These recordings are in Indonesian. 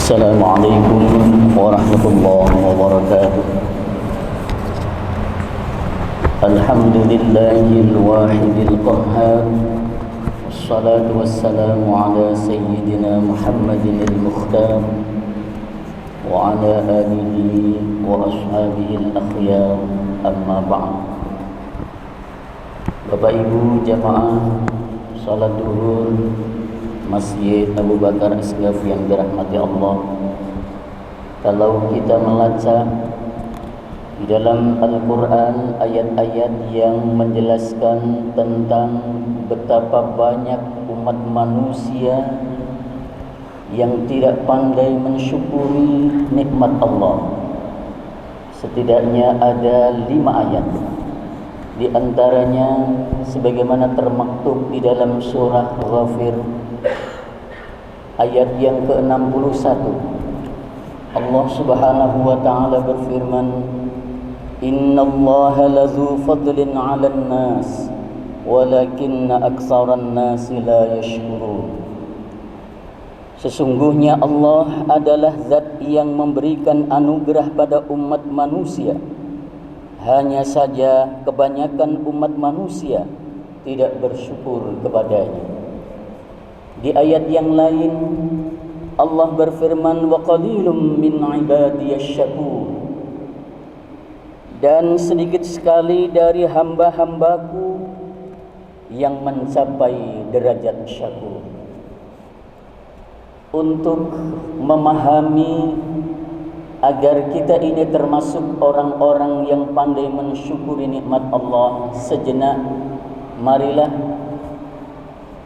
السلام عليكم ورحمة الله وبركاته. الحمد لله الواحد القهار، والصلاة والسلام على سيدنا محمد المختار وعلى آله وأصحابه الأخيار. أما بعد. Bapak Ibu jamaah salat zuhur Masjid Abu Bakar Asghaf yang dirahmati Allah, kalau kita melacak di dalam Al-Quran ayat-ayat yang menjelaskan tentang betapa banyak umat manusia yang tidak pandai mensyukuri nikmat Allah, setidaknya ada 5 ayat. Di antaranya sebagaimana termaktub di dalam surah Ghafir ayat yang ke-61, Allah Subhanahu wa taala berfirman, "Innallaha lazu fadlin 'alan nas, walakinna aktsaran nasi la yashkurun." Sesungguhnya Allah adalah zat yang memberikan anugerah pada umat manusia, hanya saja kebanyakan umat manusia tidak bersyukur kepadanya. Di ayat yang lain Allah berfirman, "Wa qalilum min ibadiyasy syakur." Dan sedikit sekali dari hamba-hambaku yang mencapai derajat syakur. Untuk memahami agar kita ini termasuk orang-orang yang pandai mensyukuri nikmat Allah, sejenak marilah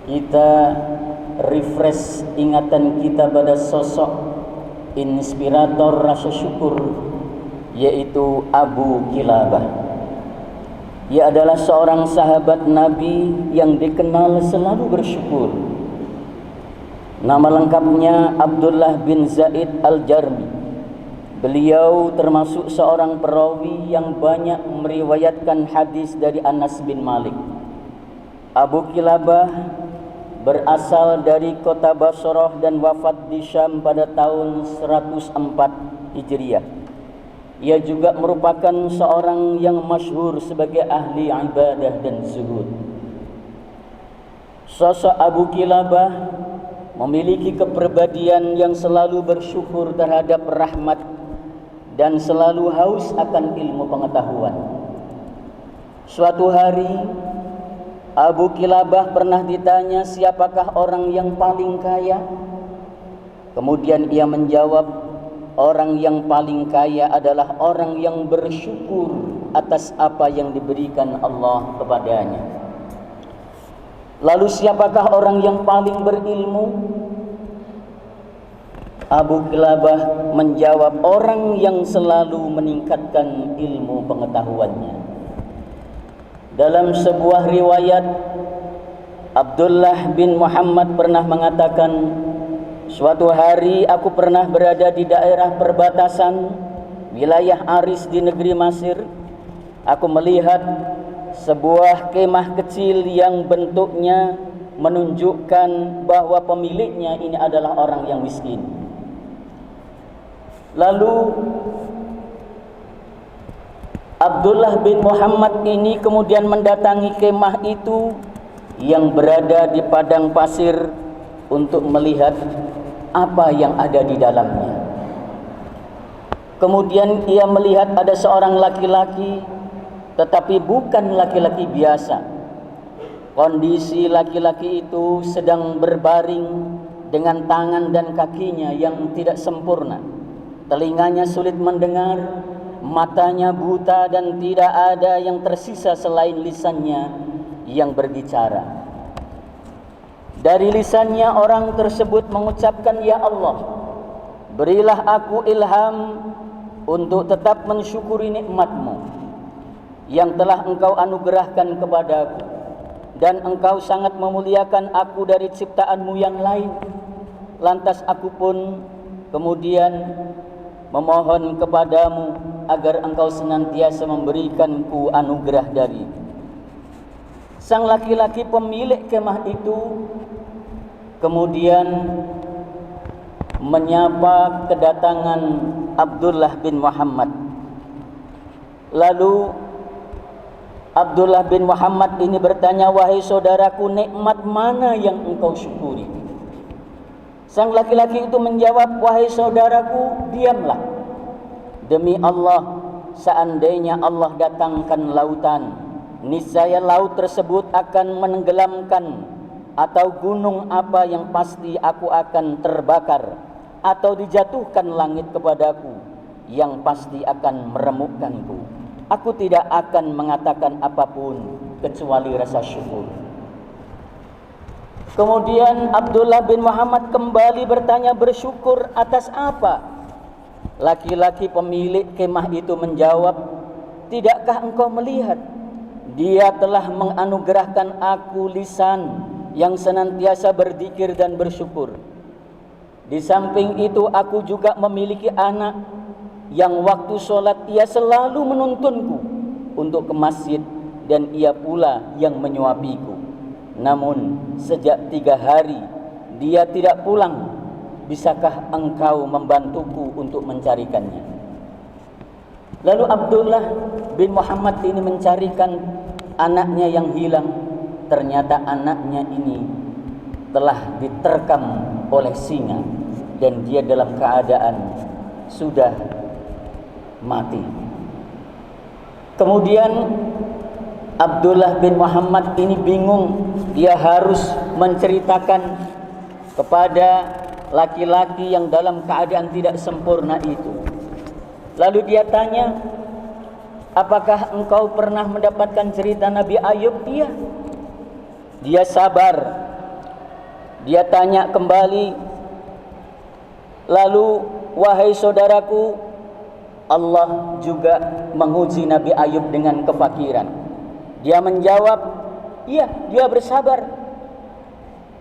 kita refresh ingatan kita pada sosok inspirator rasa syukur, yaitu Abu Kilabah. Ia adalah seorang sahabat Nabi yang dikenal selalu bersyukur. Nama lengkapnya Abdullah bin Zaid Al-Jarmi. Beliau termasuk seorang perawi yang banyak meriwayatkan hadis dari Anas bin Malik. Abu Kilabah berasal dari kota Basrah dan wafat di Syam pada tahun 104 Hijriah. Ia juga merupakan seorang yang masyhur sebagai ahli ibadah dan zuhud. Sosok Abu Kilabah memiliki kepribadian yang selalu bersyukur terhadap rahmat dan selalu haus akan ilmu pengetahuan. Suatu hari Abu Kilabah pernah ditanya, siapakah orang yang paling kaya? Kemudian ia menjawab, orang yang paling kaya adalah orang yang bersyukur atas apa yang diberikan Allah kepadanya. Lalu siapakah orang yang paling berilmu? Abu Kilabah menjawab, orang yang selalu meningkatkan ilmu pengetahuannya. Dalam sebuah riwayat, Abdullah bin Muhammad pernah mengatakan, suatu hari aku pernah berada di daerah perbatasan wilayah Aris di negeri Mesir. Aku melihat sebuah kemah kecil yang bentuknya menunjukkan bahwa pemiliknya ini adalah orang yang miskin. Lalu Abdullah bin Muhammad ini kemudian mendatangi kemah itu yang berada di padang pasir untuk melihat apa yang ada di dalamnya. Kemudian ia melihat ada seorang laki-laki, tetapi bukan laki-laki biasa. Kondisi laki-laki itu sedang berbaring dengan tangan dan kakinya yang tidak sempurna. Telinganya sulit mendengar, matanya buta, dan tidak ada yang tersisa selain lisannya yang berbicara. Dari lisannya orang tersebut mengucapkan, "Ya Allah, berilah aku ilham untuk tetap mensyukuri nikmat-Mu yang telah Engkau anugerahkan kepadaku, dan Engkau sangat memuliakan aku dari ciptaan-Mu yang lain." Lantas aku pun kemudian memohon kepadamu agar Engkau senantiasa memberikanku anugerah dari. Sang laki-laki pemilik kemah itu kemudian menyapa kedatangan Abdullah bin Muhammad. Lalu Abdullah bin Muhammad ini bertanya, "Wahai saudaraku, nikmat mana yang engkau syukuri?" Sang laki-laki itu menjawab, "Wahai saudaraku, diamlah. Demi Allah, seandainya Allah datangkan lautan, niscaya laut tersebut akan menenggelamkan, atau gunung apa yang pasti aku akan terbakar, atau dijatuhkan langit kepadaku yang pasti akan meremukkanku. Aku tidak akan mengatakan apapun kecuali rasa syukur." Kemudian Abdullah bin Muhammad kembali bertanya, "Bersyukur atas apa?" Laki-laki pemilik kemah itu menjawab, "Tidakkah engkau melihat? Dia telah menganugerahkan aku lisan yang senantiasa berzikir dan bersyukur. Di samping itu aku juga memiliki anak yang waktu sholat ia selalu menuntunku untuk ke masjid, dan ia pula yang menyuapiku. Namun sejak 3 hari dia tidak pulang. Bisakah engkau membantuku untuk mencarikannya?" Lalu Abdullah bin Muhammad ini mencarikan anaknya yang hilang. Ternyata anaknya ini telah diterkam oleh singa dan dia dalam keadaan sudah mati. Kemudian Abdullah bin Muhammad ini bingung, dia harus menceritakan kepada laki-laki yang dalam keadaan tidak sempurna itu. Lalu dia tanya, "Apakah engkau pernah mendapatkan cerita Nabi Ayub?" "Iya." Dia sabar. Dia tanya kembali, "Lalu wahai saudaraku, Allah juga menguji Nabi Ayub dengan kefakiran." Dia menjawab, "Iya, dia bersabar."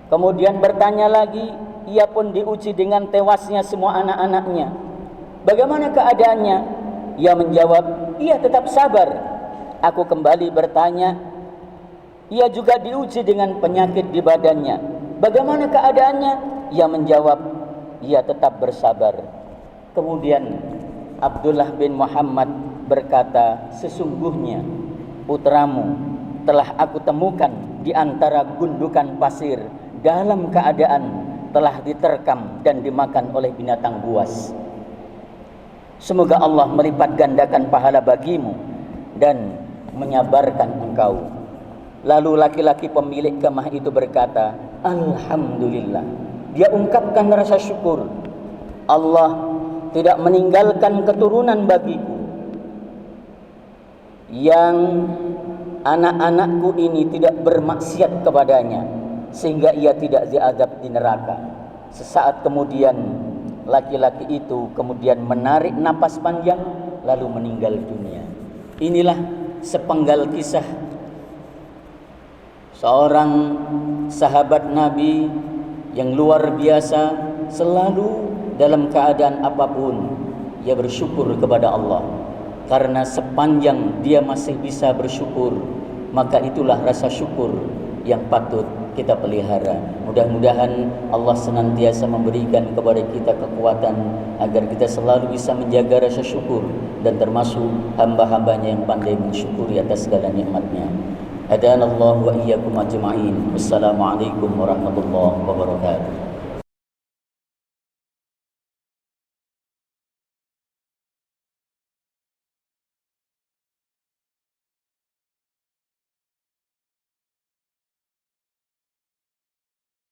Kemudian bertanya lagi, ia pun diuji dengan tewasnya semua anak-anaknya. "Bagaimana keadaannya?" Ia menjawab, "Ia tetap sabar." Aku kembali bertanya, ia juga diuji dengan penyakit di badannya. "Bagaimana keadaannya?" Ia menjawab, ia tetap bersabar. Kemudian Abdullah bin Muhammad berkata, "Sesungguhnya putramu telah aku temukan di antara gundukan pasir dalam keadaan telah diterkam dan dimakan oleh binatang buas. Semoga Allah melipat gandakan pahala bagimu dan menyabarkan engkau." Lalu laki-laki pemilik kemah itu berkata, "Alhamdulillah." Dia ungkapkan rasa syukur, "Allah tidak meninggalkan keturunan bagiku yang anak-anakku ini tidak bermaksiat kepadanya, sehingga ia tidak diazab di neraka." Sesaat kemudian laki-laki itu kemudian menarik napas panjang lalu meninggal dunia. Inilah sepenggal kisah seorang sahabat Nabi yang luar biasa, selalu dalam keadaan apapun ia bersyukur kepada Allah. Karena sepanjang dia masih bisa bersyukur, maka itulah rasa syukur yang patut kita pelihara. Mudah-mudahan Allah senantiasa memberikan kepada kita kekuatan agar kita selalu bisa menjaga rasa syukur dan termasuk hamba-hambanya yang pandai mensyukuri atas segala nikmatnya. Hadanallahu wa iyyakum ajma'in. Wassalamualaikum warahmatullahi wabarakatuh.